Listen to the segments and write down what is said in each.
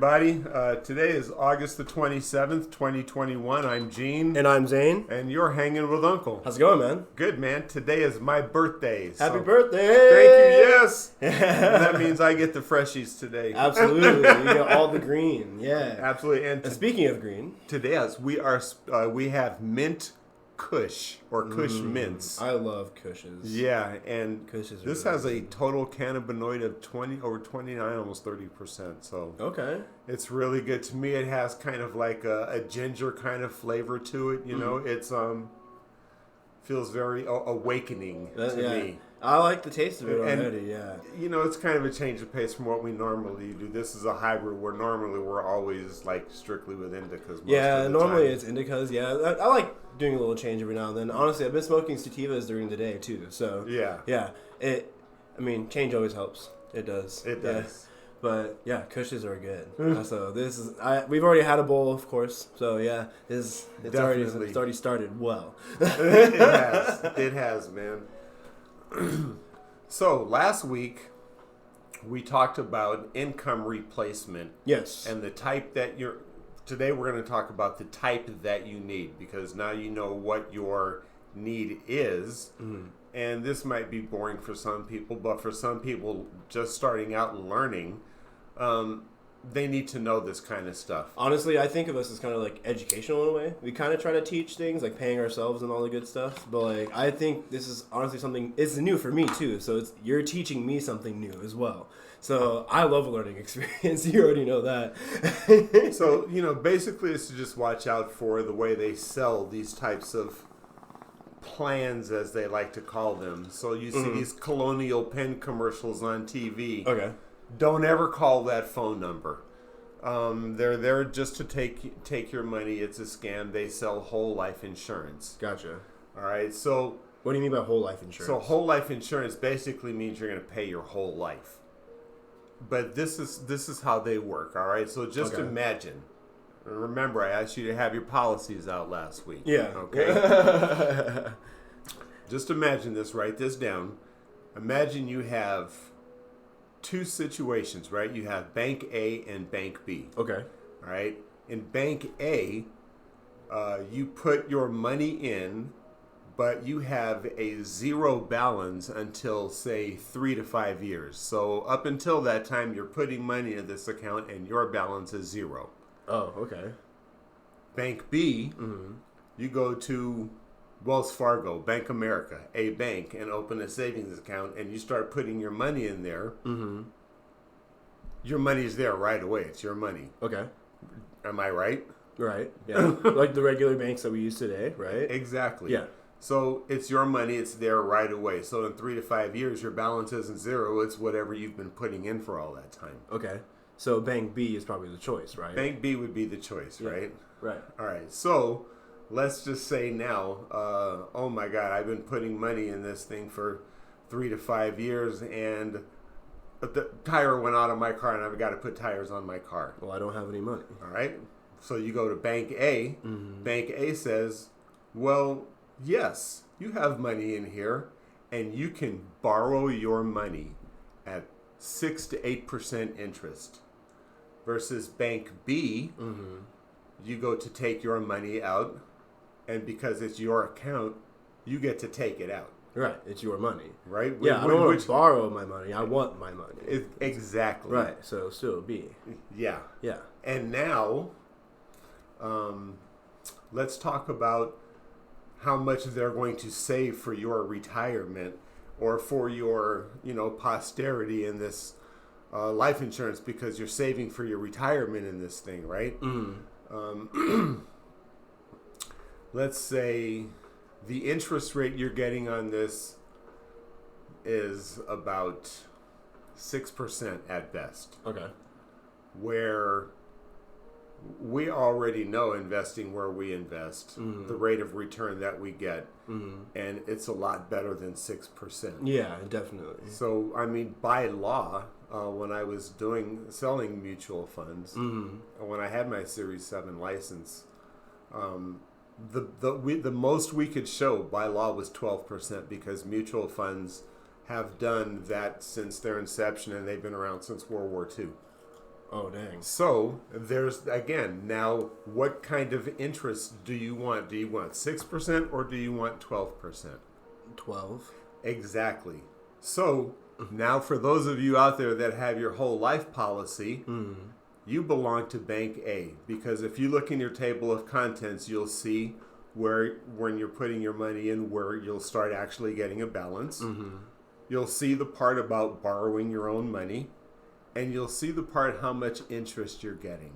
everybody. Today is August the 27th, 2021. I'm Gene. And I'm Zane. And you're hanging with Uncle. How's it going, man? Good, man. Today is my birthday. Happy so birthday! Thank you, yes. And that means I get the freshies today. Absolutely. You get all the green. Yeah. Absolutely. And speaking of green. Today, we have mint Kush or Kush mints. I love Kushes. Yeah, and Kushes this has a total cannabinoid of over 29, almost 30%. So okay, it's really good. To me, it has kind of like a ginger kind of flavor to it. You know, it's feels very awakening to me. I like the taste of it already. And, yeah, you know, it's kind of a change of pace from what we normally do. This is a hybrid where normally we're always like strictly with indicas. Yeah, normally it's indicas. Yeah, I like doing a little change every now and then. Honestly, I've been smoking sativas during the day too. So yeah. Change always helps. It does. It does. But yeah, Kushes are good. So we've already had a bowl, of course. So yeah, it's already started well. It has, man. So last week we talked about income replacement. Yes. And the type that today we're going to talk about the type that you need, because now you know what your need is. Mm-hmm. And this might be boring for some people, but for some people just starting out and learning, they need to know this kind of stuff. Honestly, I think of us as kind of like educational in a way. We kind of try to teach things like paying ourselves and all the good stuff. But like, I think this is honestly something, it's new for me too. So you're teaching me something new as well. So I love a learning experience. You already know that. So, basically it's to just watch out for the way they sell these types of plans, as they like to call them. So you see these Colonial Penn commercials on TV. Okay. Don't ever call that phone number. They're there just to take your money. It's a scam. They sell whole life insurance. Gotcha. All right. So what do you mean by whole life insurance? So whole life insurance basically means you're going to pay your whole life. But this is how they work. All right. So just imagine. Remember, I asked you to have your policies out last week. Yeah. Okay. Just imagine this. Write this down. Imagine you have two situations, right? You have Bank A and Bank B. Okay. All right. In Bank A, you put your money in, but you have a zero balance until, say, 3 to 5 years. So up until that time, you're putting money in this account and your balance is zero. Oh, okay. Bank B, you go to Wells Fargo, Bank America, a bank, and open a savings account, and you start putting your money in there. Mm-hmm. Your money's there right away. It's your money. Okay. Am I right? Right. Yeah. Like the regular banks that we use today, right? Exactly. Yeah. So it's your money. It's there right away. So in 3 to 5 years, your balance isn't zero. It's whatever you've been putting in for all that time. Okay. So Bank B is probably the choice, right? Bank B would be the choice, right? Right. All right. So let's just say now, oh my God, I've been putting money in this thing for 3 to 5 years, and the tire went out of my car, and I've got to put tires on my car. Well, I don't have any money. All right. So you go to Bank A. Mm-hmm. Bank A says, well, yes, you have money in here, and you can borrow your money at 6 to 8% interest. Versus Bank B, you go to take your money out, and because it's your account, you get to take it out. Right, it's your money. Right? Yeah, I don't want to borrow my money. I want my money. Exactly. Right, so still B. Yeah. Yeah. And now, let's talk about how much they're going to save for your retirement or for your, posterity in this life insurance, because you're saving for your retirement in this thing, right? Let's say the interest rate you're getting on this is about 6% at best. Okay. Where we already know, investing where we invest, the rate of return that we get, and it's a lot better than 6%. Yeah, definitely. So, I mean, by law, when I was selling mutual funds, when I had my Series 7 license, the most we could show by law was 12%, because mutual funds have done that since their inception, and they've been around since World War II. Oh, dang. So there's, again, now what kind of interest do you want? Do you want 6% or do you want 12%? 12. Exactly. So now for those of you out there that have your whole life policy, you belong to Bank A, because if you look in your table of contents, you'll see where when you're putting your money in, where you'll start actually getting a balance. You'll see the part about borrowing your own money, and you'll see the part how much interest you're getting.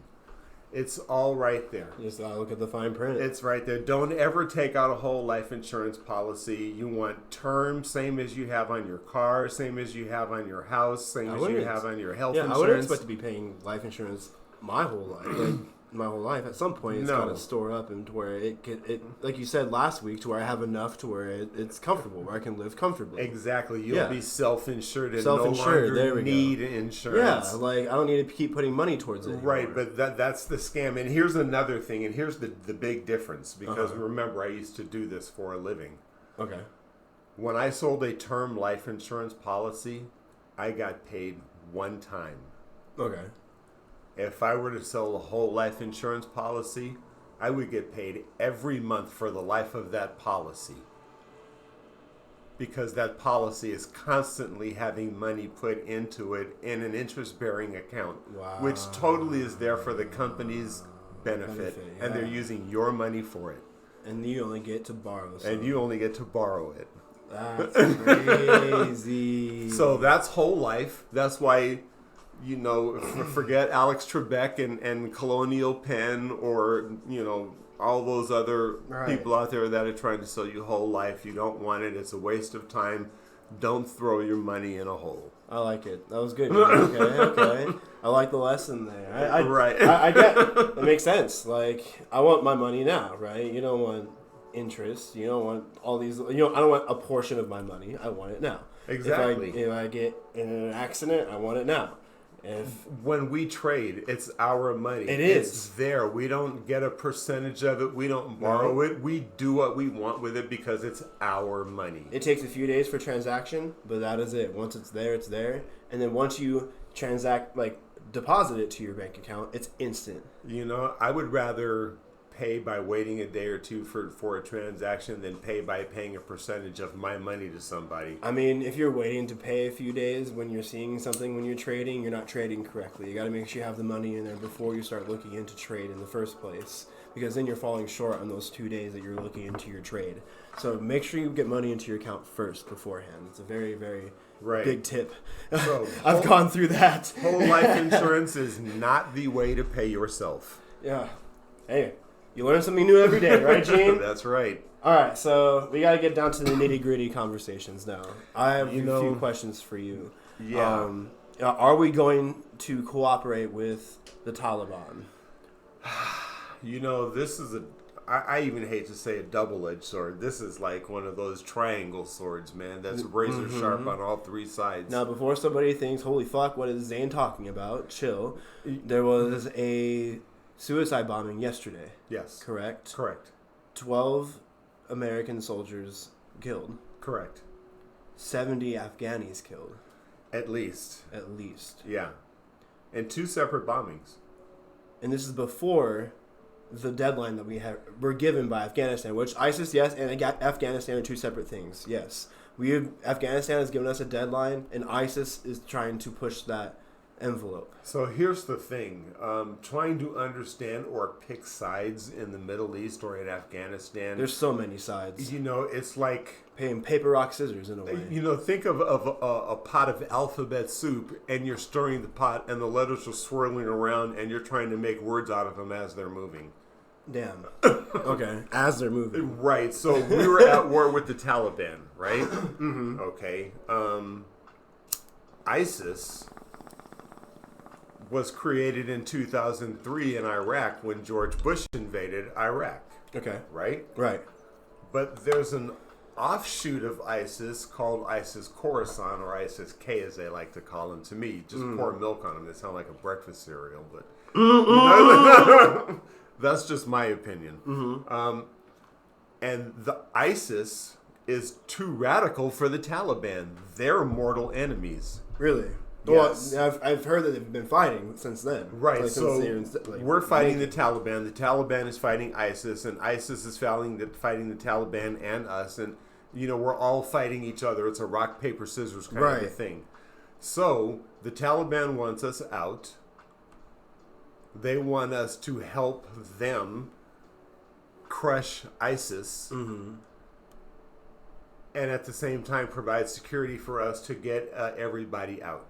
It's all right there. Just look at the fine print. It's right there. Don't ever take out a whole life insurance policy. You want term, same as you have on your car, same as you have on your house, same as you have on your health insurance. I wouldn't expect to be paying life insurance my whole life. At some point, it's got to store up and to where it like you said last week, to where I have enough to where it's comfortable, where I can live comfortably. Exactly. You'll be self-insured and no longer need insurance. Yeah, like I don't need to keep putting money towards it anymore. Right, but that's the scam. And here's another thing, and here's the big difference, because remember, I used to do this for a living. Okay. When I sold a term life insurance policy, I got paid one time. Okay. If I were to sell a whole life insurance policy, I would get paid every month for the life of that policy. Because that policy is constantly having money put into it in an interest-bearing account, which totally is there for the company's benefit, and they're using your money for it. And you only get to borrow. And you only get to borrow it. That's crazy. So that's whole life. That's why... forget Alex Trebek and Colonial Penn, or, all those other people out there that are trying to sell you whole life. You don't want it. It's a waste of time. Don't throw your money in a hole. I like it. That was good. Okay. I like the lesson there. I get it. Makes sense. Like, I want my money now, right? You don't want interest. You don't want all these, I don't want a portion of my money. I want it now. Exactly. If I get in an accident, I want it now. When we trade, it's our money. It's there. We don't get a percentage of it. We don't borrow it. We do what we want with it because it's our money. It takes a few days for transaction, but that is it. Once it's there, it's there. And then once you deposit it to your bank account, it's instant. I would rather pay by waiting a day or two for a transaction than pay by paying a percentage of my money to somebody. I mean, if you're waiting to pay a few days when you're seeing something, when you're trading, you're not trading correctly. You got to make sure you have the money in there before you start looking into trade in the first place, because then you're falling short on those 2 days that you're looking into your trade. So make sure you get money into your account first beforehand. It's a very, very big tip. So I've gone through that. Whole life insurance is not the way to pay yourself. Yeah. Hey. You learn something new every day, right, Gene? That's right. All right, so we got to get down to the nitty-gritty conversations now. I have a few questions for you. Yeah. Are we going to cooperate with the Taliban? This is I even hate to say a double-edged sword. This is like one of those triangle swords, man. That's razor sharp on all three sides. Now, before somebody thinks, holy fuck, what is Zane talking about? Chill. There was a suicide bombing yesterday. Yes. Correct? Correct. 12 American soldiers killed. Correct. 70 Afghanis killed. At least. Yeah. And 2 separate bombings. And this is before the deadline that we're given by Afghanistan, which ISIS, yes, and Afghanistan are 2 separate things. Yes. Afghanistan has given us a deadline, and ISIS is trying to push that envelope. So here's the thing. Trying to understand or pick sides in the Middle East or in Afghanistan. There's so many sides. It's like playing paper, rock, scissors in a way. Think of a pot of alphabet soup, and you're stirring the pot and the letters are swirling around and you're trying to make words out of them as they're moving. Damn. Okay. As they're moving. Right. So we were at war with the Taliban, right? Mm-hmm. Okay. ISIS was created in 2003 in Iraq when George Bush invaded Iraq. Okay. Right? Right. But there's an offshoot of ISIS called ISIS Khorasan, or ISIS-K as they like to call them. To me, just pour milk on them. They sound like a breakfast cereal, but that's just my opinion. Mm-hmm. And the ISIS is too radical for the Taliban. They're mortal enemies. Really? Yes. Well, I've heard that they've been fighting since then. Right, Like, so we're fighting the Taliban. The Taliban is fighting ISIS, and ISIS is fighting the Taliban and us, and we're all fighting each other. It's a rock paper scissors kind of a thing. So the Taliban wants us out. They want us to help them crush ISIS, and at the same time provide security for us to get everybody out.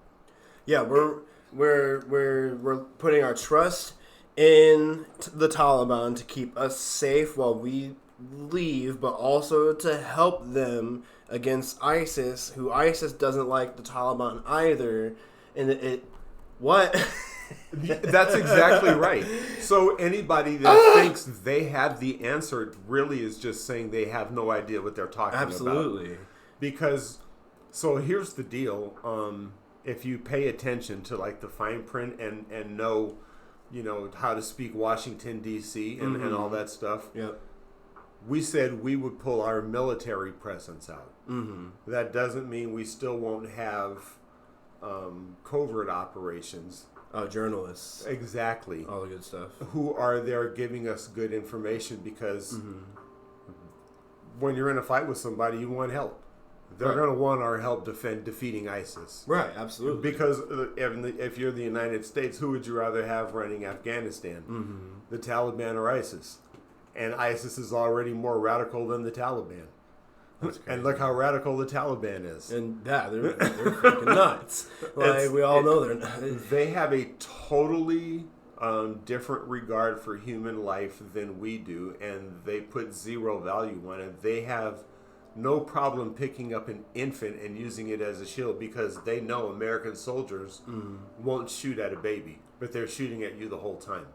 Yeah, we're putting our trust in the Taliban to keep us safe while we leave, but also to help them against ISIS, who ISIS doesn't like the Taliban either. And what? That's exactly right. So anybody that thinks they have the answer really is just saying they have no idea what they're talking about. Absolutely. Because, so here's the deal. If you pay attention to like the fine print and know, how to speak Washington, D.C. and all that stuff. Yep. We said we would pull our military presence out. That doesn't mean we still won't have covert operations. Journalists. Exactly. All the good stuff. Who are there giving us good information, because when you're in a fight with somebody, you want help. They're going to want our help defeating ISIS. Right, absolutely. Because if you're the United States, who would you rather have running Afghanistan? The Taliban or ISIS? And ISIS is already more radical than the Taliban. And look how radical the Taliban is. And they're freaking nuts. Like, we all know they're nuts. They have a totally different regard for human life than we do, and they put zero value on it. They have no problem picking up an infant and using it as a shield, because they know American soldiers won't shoot at a baby, but they're shooting at you the whole time.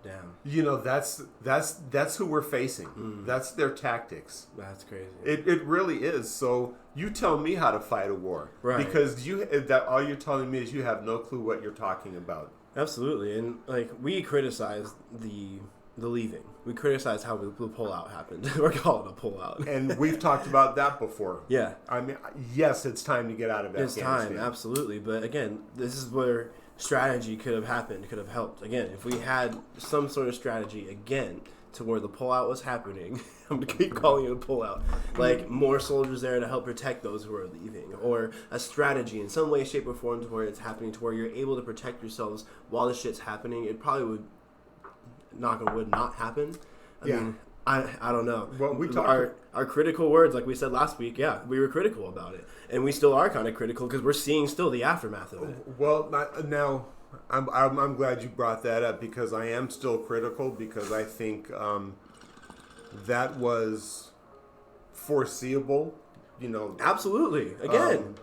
Damn. That's who we're facing. That's their tactics. That's crazy. It really is. So you tell me how to fight a war, right? Because all you're telling me is you have no clue what you're talking about. Absolutely. And like, we criticize the leaving. We criticize how the pullout happened. We're calling it a pullout. And we've talked about that before. Yeah. I mean, yes, it's time to get out of Afghanistan. It's time, absolutely. But again, this is where strategy could have happened, could have helped. Again, if we had some sort of strategy, again, to where the pullout was happening, I'm going to keep calling it a pullout, like more soldiers there to help protect those who are leaving, or a strategy in some way, shape, or form to where it's happening, to where you're able to protect yourselves while the shit's happening. It probably would, knock on wood, not happen. I mean, I don't know. Well, we our critical words, like we said last week, we were critical about it, and we still are kind of critical because we're seeing still the aftermath of it. Well, now I'm glad you brought that up, because I am still critical, because I think that was foreseeable. Absolutely. Again.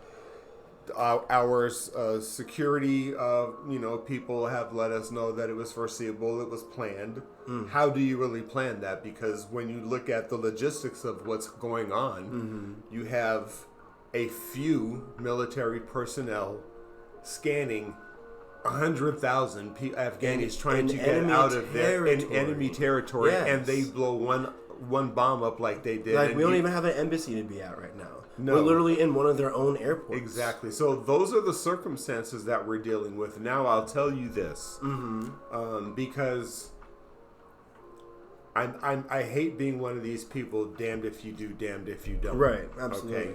Our security, people have let us know that it was foreseeable, it was planned. How do you really plan that? Because when you look at the logistics of what's going on, you have a few military personnel scanning 100,000 Afghanis trying to get out of there in enemy territory, and they blow one bomb up like they did. Like, we don't even have an embassy to be at right now. No. We're literally in one of their own airports. Exactly. So those are the circumstances that we're dealing with. Now I'll tell you this, because I hate being one of these people. Damned if you do, damned if you don't. Right. Absolutely.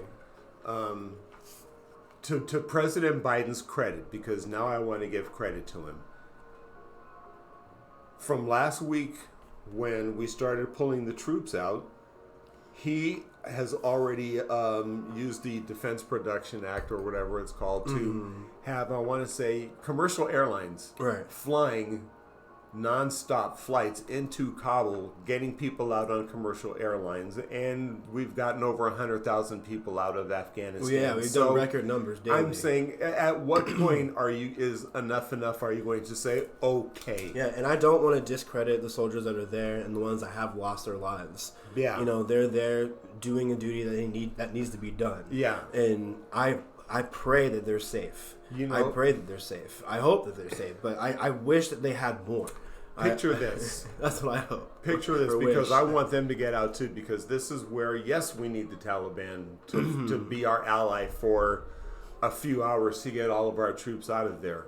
Okay. To President Biden's credit, because now I want to give credit to him. From last week, when we started pulling the troops out, he has already used the Defense Production Act, or whatever it's called, to have, I want to say, commercial airlines flying non-stop flights into Kabul, getting people out on commercial airlines, and we've gotten over 100,000 people out of Afghanistan. Well, yeah, we've done record numbers daily. I'm saying, at what point is enough? Are you going to say, okay? Yeah, and I don't want to discredit the soldiers that are there and the ones that have lost their lives. Yeah, they're there doing a duty that needs to be done. Yeah, and I pray that they're safe. I pray that they're safe. I hope that they're safe, but I wish that they had more. Picture this. That's what I hope. Picture this, because I want them to get out too, because this is where, yes, we need the Taliban to be our ally for a few hours to get all of our troops out of there.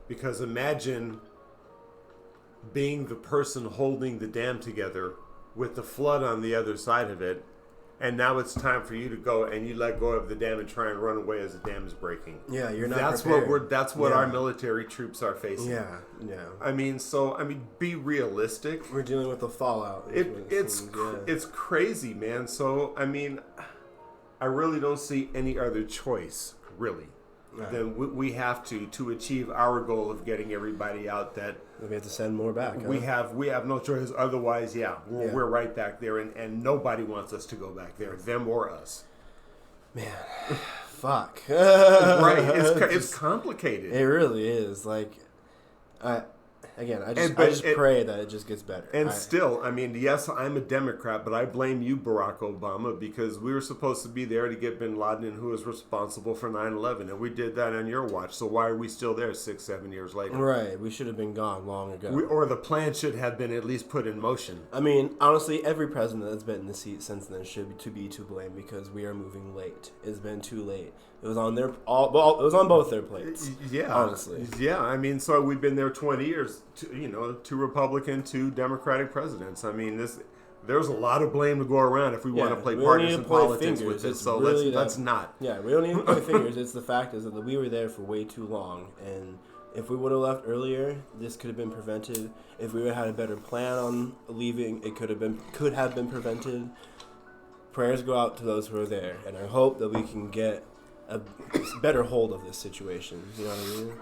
Because imagine being the person holding the dam together with the flood on the other side of it, and now it's time for you to go and you let go of the dam and try and run away as the dam is breaking. Yeah, you're not That's prepared. That's what our military troops are facing. Yeah. I mean, be realistic. We're dealing with the fallout. It's crazy, man. So, I mean, I really don't see any other choice, really. Right. Then we have to achieve our goal of getting everybody out. That we have to send more back. We have no choice. Otherwise, we're right back there, and nobody wants us to go back there, them or us. Man, fuck. Right? It's complicated. It really is. Like, I just pray that it just gets better. And still, I mean, yes, I'm a Democrat, but I blame you, Barack Obama, because we were supposed to be there to get bin Laden and who was responsible for 9/11, and we did that on your watch. So why are we still there 6-7 years later? Right. We should have been gone long ago. Or the plan should have been at least put in motion. I mean, honestly, every president that's been in the seat since then should be to blame because we are moving late. It's been too late. It was on it was on both their plates. Yeah, honestly. Yeah, I mean, so we've been there 20 years. Two Republican, 2 Democratic presidents. I mean, there's a lot of blame to go around if we want to play partisan politics with this. So really let's not. Yeah, we don't need to point fingers. It's the fact is that we were there for way too long, and if we would have left earlier, this could have been prevented. If we would have had a better plan on leaving, it could have been prevented. Prayers go out to those who are there, and I hope that we can get a better hold of this situation. You know what I mean?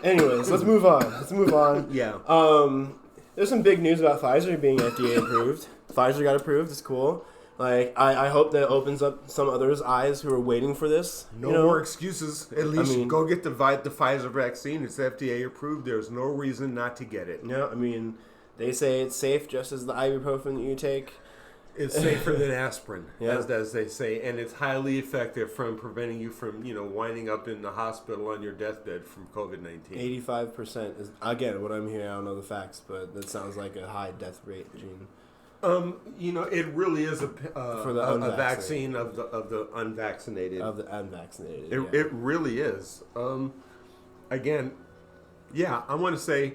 Anyways, let's move on. Yeah. There's some big news about Pfizer being FDA approved. Pfizer got approved. It's cool. Like, I hope that opens up some others' eyes who are waiting for this. No more excuses. At least go get the Pfizer vaccine. It's FDA approved. There's no reason not to get it. Yeah, I mean, they say it's safe just as the ibuprofen that you take. It's safer than aspirin, as they say, and it's highly effective from preventing you from, winding up in the hospital on your deathbed from COVID-19. 85% is, again, what I'm hearing. I don't know the facts, but that sounds like a high death rate, Gene. It really is a vaccine of the unvaccinated. Of the unvaccinated. It really is. Again, I want to say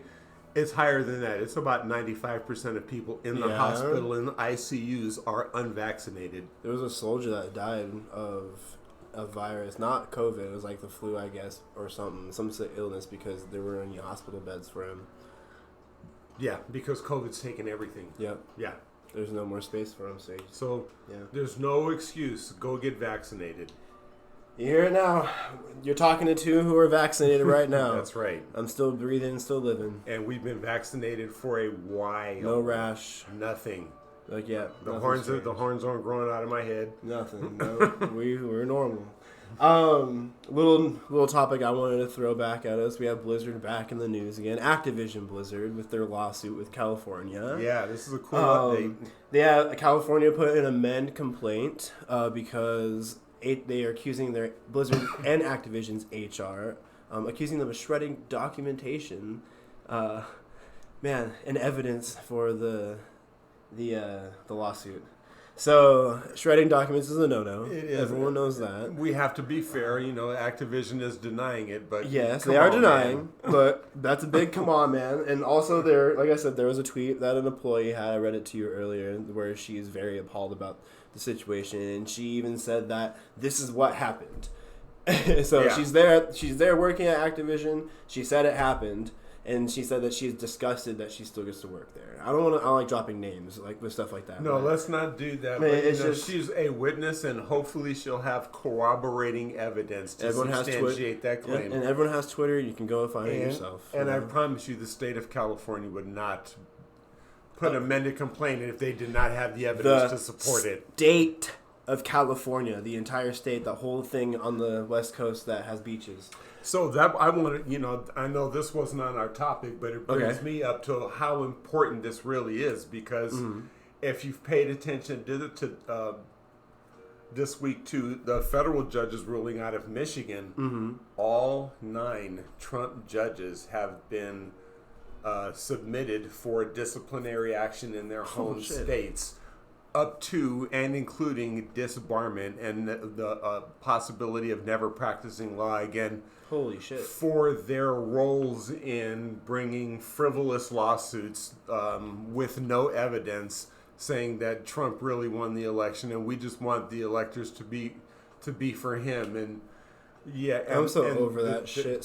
it's higher than that. It's about 95% of people in the hospital and ICUs are unvaccinated. There was a soldier that died of a virus, not COVID. It was like the flu, I guess, or something, some illness because there weren't any hospital beds for him. Yeah, because COVID's taken everything. Yep. Yeah. There's no more space for him. So there's no excuse. Go get vaccinated. You hear it now. You're talking to 2 who are vaccinated right now. That's right. I'm still breathing, still living. And we've been vaccinated for a while. No rash. Nothing. The horns aren't growing out of my head. Nothing. No, we're normal. Little topic I wanted to throw back at us. We have Blizzard back in the news again. Activision Blizzard with their lawsuit with California. Yeah, this is a cool update. Yeah, California put in an amend complaint because they are accusing their Blizzard and Activision's HR, accusing them of shredding documentation, and evidence for the lawsuit. So shredding documents is a no-no. It is. Everyone knows that. We have to be fair. Activision is denying it, but yes, they are denying. But that's a big come on, man. And also, like I said, there was a tweet that an employee had. I read it to you earlier, where she is very appalled about the situation, and she even said that this is what happened. She's there working at Activision. She said it happened. And she said that she's disgusted that she still gets to work there. I don't like dropping names with stuff like that. No, let's not do that. But, she's a witness, and hopefully she'll have corroborating evidence to substantiate that claim. And everyone has Twitter. You can go and find it yourself. And I promise you, the state of California would not put an amended complaint if they did not have the evidence to support it. State of California, the entire state, the whole thing on the West Coast that has beaches. So that I want to, I know this wasn't on our topic, but it brings me up to how important this really is, because if you've paid attention to this week to the federal judges ruling out of Michigan, all 9 Trump judges have been submitted for disciplinary action in their home states up to and including disbarment and the possibility of never practicing law again. Holy shit. For their roles in bringing frivolous lawsuits with no evidence, saying that Trump really won the election and we just want the electors to be for him. And yeah, I'm so over that shit.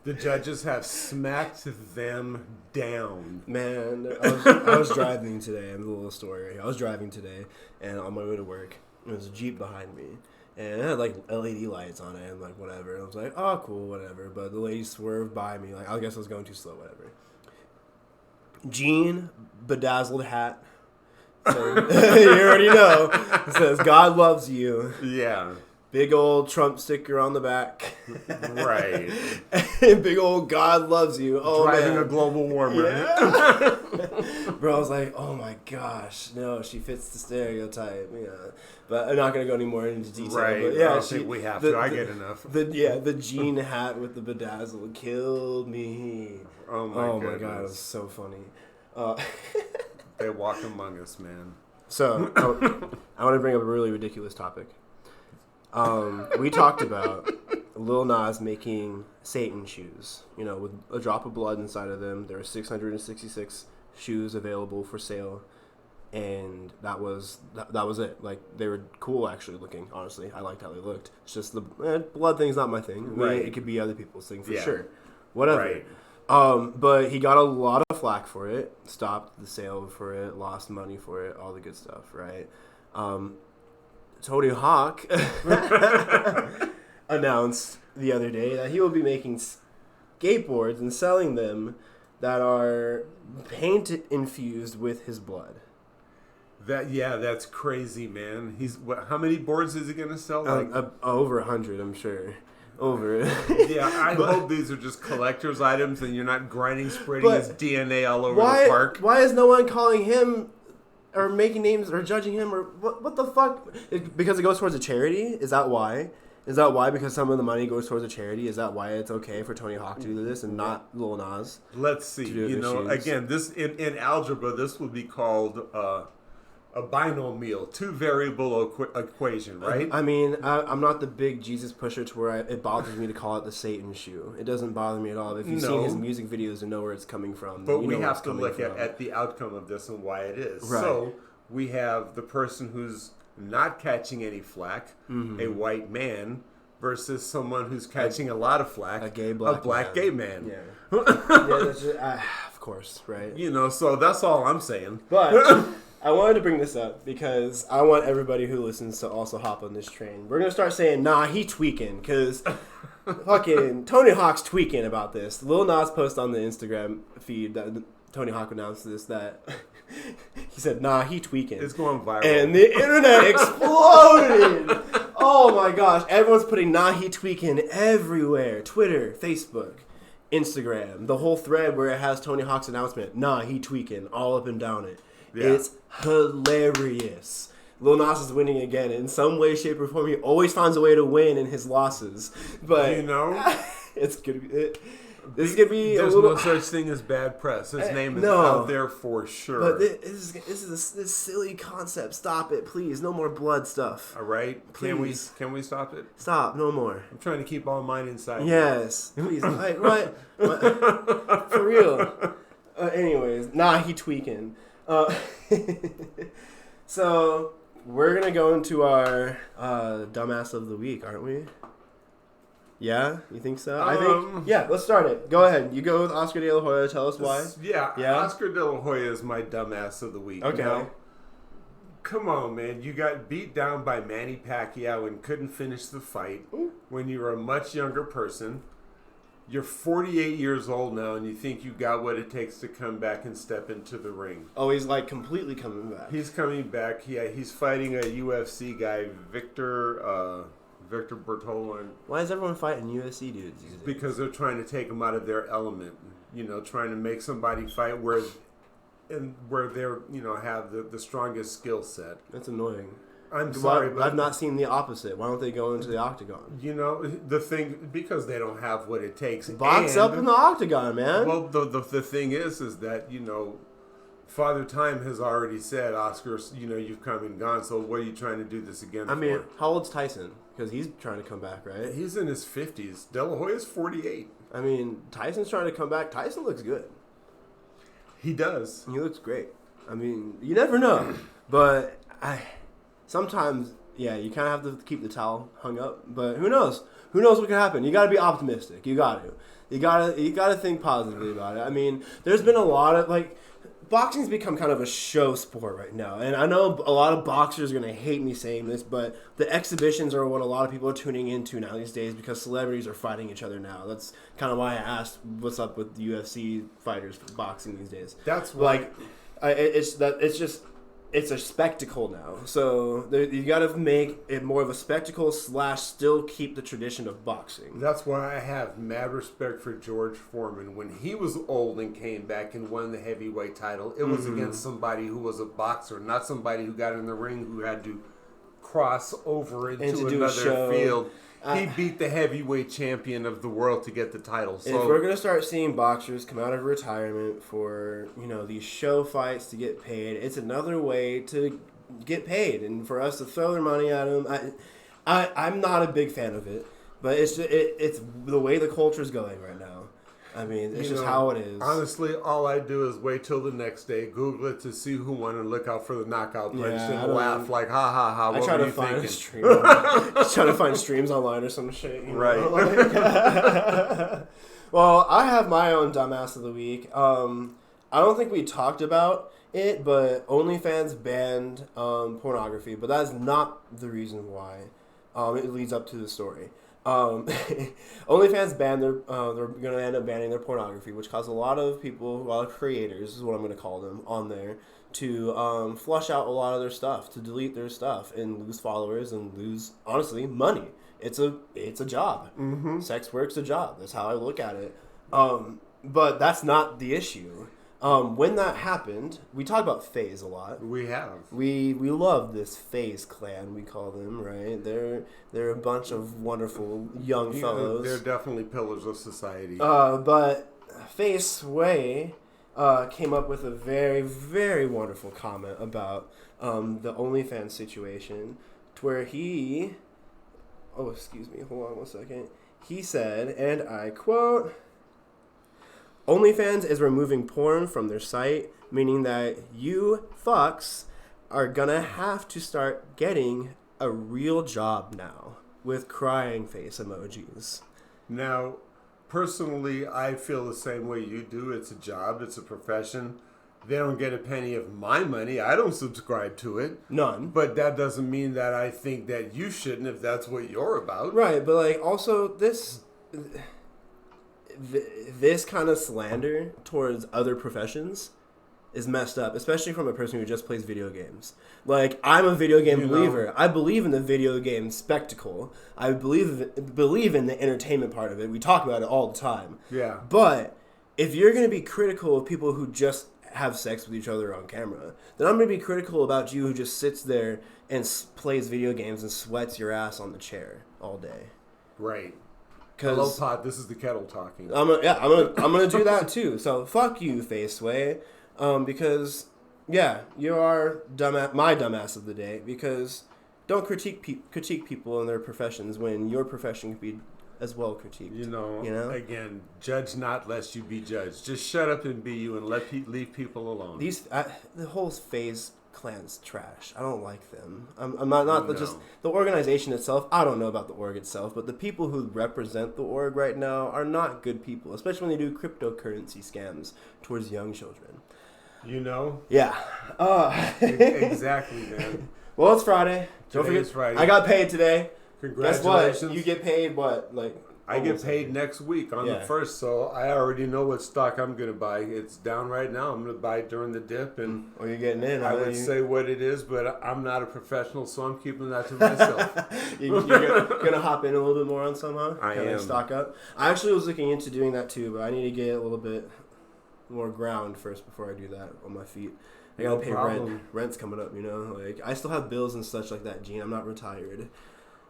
The judges have smacked them down. Man, I was driving today. I'm a little story. I was driving today, and on my way to work, there was a Jeep behind me, and it had like LED lights on it and like whatever. And I was like, oh, cool, whatever. But the lady swerved by me. Like, I guess I was going too slow, whatever. Jean, bedazzled hat. So, you already know. It says, God loves you. Yeah. Big old Trump sticker on the back. Right. Big old God loves you. Oh, driving man. a global warmer. Yeah. Bro, I was like, oh my gosh. No, she fits the stereotype. Yeah. But I'm not going to go any more into detail. Right. But yeah, I don't think we have to. I get enough. The jean hat with the bedazzle killed me. Oh my God. It was so funny. They walk among us, man. So, I want to bring up a really ridiculous topic. We talked about Lil Nas making Satan shoes, with a drop of blood inside of them. There are 666 shoes available for sale, and that was it. Like, they were cool, actually, looking, honestly. I liked how they looked. It's just the blood thing's not my thing. I mean, right. It could be other people's thing for sure. Whatever. Right. But he got a lot of flack for it, stopped the sale for it, lost money for it, all the good stuff, right? Tony Hawk announced the other day that he will be making skateboards and selling them that are paint infused with his blood. That's crazy, man. How many boards is he gonna sell? Like over 100, I'm sure. Over. Yeah, I hope these are just collector's items and you're not spreading his DNA all over the park. Why is no one calling him or making names or judging him or what the fuck? Because it goes towards a charity? Is that why? Is that why? Because some of the money goes towards a charity? Is that why it's okay for Tony Hawk to do this and not Lil Nas? Let's see. Again, this in algebra, this would be called a binomial, two variable equation, right? I mean, I'm not the big Jesus pusher to where it bothers me to call it the Satan shoe. It doesn't bother me at all. If you've seen his music videos and know where it's coming from, but we have to look at the outcome of this and why it is. Right. So we have the person who's not catching any flack, a white man, versus someone who's catching a lot of flack, a black gay man. Yeah, that's just, of course, right? So that's all I'm saying. But I wanted to bring this up because I want everybody who listens to also hop on this train. We're going to start saying, nah, he tweaking, because fucking Tony Hawk's tweaking about this. Lil Nas post on the Instagram feed that Tony Hawk announced this, that he said, nah, he tweaking. It's going viral. And the internet exploded. Oh my gosh. Everyone's putting nah, he tweaking everywhere. Twitter, Facebook, Instagram. The whole thread where it has Tony Hawk's announcement, nah, he tweaking, all up and down it. Yeah. It's hilarious. Lil Nas is winning again. In some way, shape, or form, he always finds a way to win in his losses. But it's gonna be. This is gonna be. There's no such thing as bad press. His name is out there for sure. But this is this silly concept. Stop it, please. No more blood stuff. All right, please. Can we stop it? Stop. No more. I'm trying to keep all mine inside. Yes, please. What? For real. Anyways, nah, he tweaking. So we're gonna go into our dumbass of the week, aren't we? Yeah, you think so? I think. Yeah, let's start it. Go ahead. You go with Oscar De La Hoya. Tell us why. Yeah. Oscar De La Hoya is my dumbass of the week. Okay. Come on, man. You got beat down by Manny Pacquiao and couldn't finish the fight when you were a much younger person. You're 48 years old now, and you think you got what it takes to come back and step into the ring. Oh, he's like completely coming back. He's coming back. Yeah, he's fighting a UFC guy, Victor Bertolon. Why is everyone fighting UFC dudes? Because they're trying to take them out of their element. Trying to make somebody fight where they're have the strongest skill set. That's annoying. I'm sorry, but I've not seen the opposite. Why don't they go into the octagon? The thing, because they don't have what it takes. Box up in the octagon, man. Well, the thing is that Father Time has already said, Oscar, you've come and gone, so what are you trying to do this again I for? mean, how old's Tyson? Because he's trying to come back, right? He's in his 50s. De La Hoya's 48. I mean, Tyson's trying to come back. Tyson looks good. He does. He looks great. I mean, you never know. But sometimes, yeah, you kind of have to keep the towel hung up. But who knows? Who knows what can happen? You got to be optimistic. You got to. You gotta think positively about it. I mean, there's been a lot of, like, boxing's become kind of a show sport right now. And I know a lot of boxers are going to hate me saying this, but the exhibitions are what a lot of people are tuning into now these days because celebrities are fighting each other now. That's kind of why I asked what's up with the UFC fighters for boxing these days. That's why. It's a spectacle now. So you got to make it more of a spectacle / still keep the tradition of boxing. That's why I have mad respect for George Foreman. When he was old and came back and won the heavyweight title, it was against somebody who was a boxer, not somebody who got in the ring who had to cross over into another field. He beat the heavyweight champion of the world to get the title. So if we're going to start seeing boxers come out of retirement for, these show fights to get paid, it's another way to get paid. And for us to throw their money at them, I'm not a big fan of it. But it's the way the culture is going right now. I mean, it's just how it is. Honestly, all I do is wait till the next day, Google it to see who won, and look out for the knockout punch and laugh like, ha ha ha. I try to find a stream. Just trying to find streams online or some shit. Right. Well, I have my own dumbass of the week. I don't think we talked about it, but OnlyFans banned pornography. But that is not the reason why. It leads up to the story. OnlyFans banned they're going to end up banning their pornography, which caused a lot of people, a lot of creators is what I'm going to call them, on there to flush out a lot of their stuff, to delete their stuff and lose followers and lose, honestly, money. It's a job. Mm-hmm. Sex work's a job. That's how I look at it. But that's not the issue. When that happened, we talk about FaZe a lot. We have. We love this FaZe clan, we call them, right? They're a bunch of wonderful young fellows. They're definitely pillars of society. But FaZe Way came up with a very, very wonderful comment about the OnlyFans situation, to where he... Oh, excuse me. Hold on one second. He said, and I quote... OnlyFans is removing porn from their site, meaning that you fucks are gonna have to start getting a real job now with crying face emojis. Now, personally, I feel the same way you do. It's a job. It's a profession. They don't get a penny of my money. I don't subscribe to it. None. But that doesn't mean that I think that you shouldn't if that's what you're about. Right, but like also this kind of slander towards other professions is messed up, especially from a person who just plays video games. Like, I'm a video game believer. I believe in the video game spectacle. I believe in the entertainment part of it. We talk about it all the time. Yeah. But if you're going to be critical of people who just have sex with each other on camera, then I'm going to be critical about you who just sits there and plays video games and sweats your ass on the chair all day. Right. Hello, Pod. This is the kettle talking. I'm gonna do that too. So fuck you, Faceway, because you are my dumbass of the day. Because don't critique people in their professions when your profession can be as well critiqued. You know. Again, judge not lest you be judged. Just shut up and be you, and leave people alone. The whole FaZe clan's trash. I don't like them. I'm not just the organization itself. I don't know about the org itself, but the people who represent the org right now are not good people, especially when they do cryptocurrency scams towards young children. Yeah. Exactly, man. Well, it's Friday. Don't forget, it's Friday. I got paid today. Congratulations. Guess what? You get paid what? I get paid next week on the 1st, so I already know what stock I'm going to buy. It's down right now. I'm going to buy it during the dip. And you're getting in. I would say what it is, but I'm not a professional, so I'm keeping that to myself. You're going to hop in a little bit more on some, huh? I am. Stock up? I actually was looking into doing that too, but I need to get a little bit more ground first before I do that on my feet. I got to pay rent. Rent's coming up, I still have bills and such like that, Gene. I'm not retired.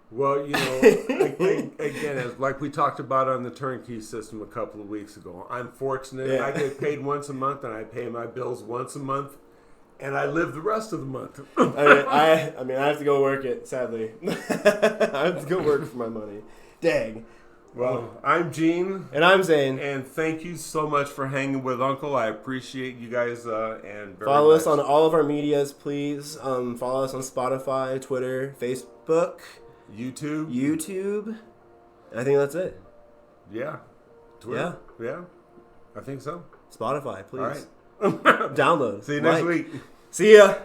Well, I think, again, like we talked about on the turnkey system a couple of weeks ago, I'm fortunate. Yeah. I get paid once a month, and I pay my bills once a month, and I live the rest of the month. I have to go work it, sadly. I have to go work for my money. Dang. Well, I'm Gene. And I'm Zane. And thank you so much for hanging with Uncle. I appreciate you guys. And follow us on all of our medias, please. Follow us on Spotify, Twitter, Facebook, YouTube. I think that's it. Yeah. Twitter. Yeah. I think so. Spotify, please. All right. Download. See you next week. See ya.